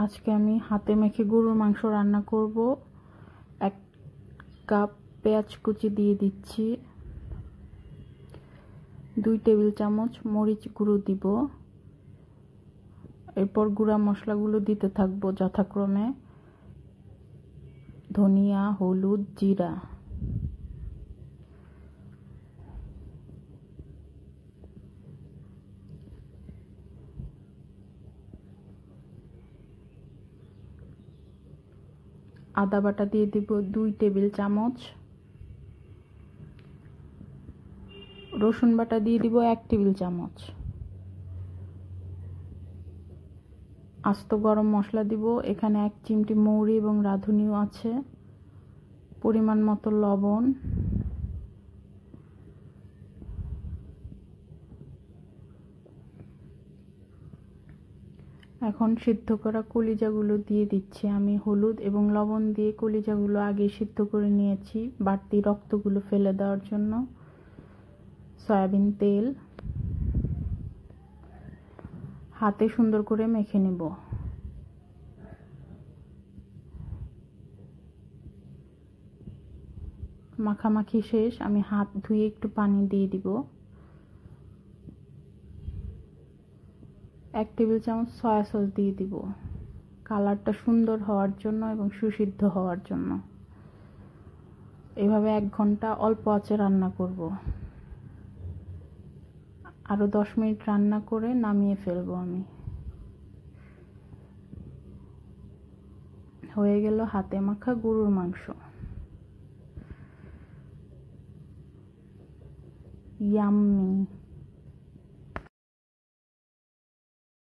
আজকে আমি হাতে মেখে গরুর মাংস রান্না করব। 1 কাপ পেঁয়াজ কুচি দিয়ে দিচ্ছি, 2 টেবিল চামচ মরিচ গুঁড়ো দিব। এরপর গুঁড়া মশলাগুলো দিতে থাকবো যথাক্রমে ধনিয়া, হলুদ, জিরা। আদা বাটা দিয়ে দিব 2 টেবিল চামচ, রসুন বাটা দিয়ে দিব 1 টেবিল চামচ, আস্ত গরম মশলা দিব। এখানে 1 চিমটি মৌরি এবং রাঁধুনিও আছে, পরিমাণ মতো লবণ, এখন সিদ্ধ করা কলিজাগুলো দিয়ে দিচ্ছি। আমি হলুদ এবং লবণ দিয়ে কলিজাগুলো আগে সিদ্ধ করে নিয়েছি বাড়তি রক্তগুলো ফেলে দেওয়ার জন্য। সয়াবিন তেল হাতে সুন্দর করে মেখে নেব। মাখামাখি শেষ, আমি হাত ধুয়ে একটু পানি দিয়ে দিব। 1 টেবিল চামচ সয়া সস দিয়ে দিব, কালারটা সুন্দর হওয়ার জন্য এবং সুসিদ্ধ হওয়ার জন্য। এভাবে 1 ঘন্টা অল্প আঁচে রান্না করব। আরো 10 মিনিট রান্না করে নামিয়ে ফেলবো আমি। হয়ে গেল হাতে মাখা গরুর মাংস। ইয়াম্মি।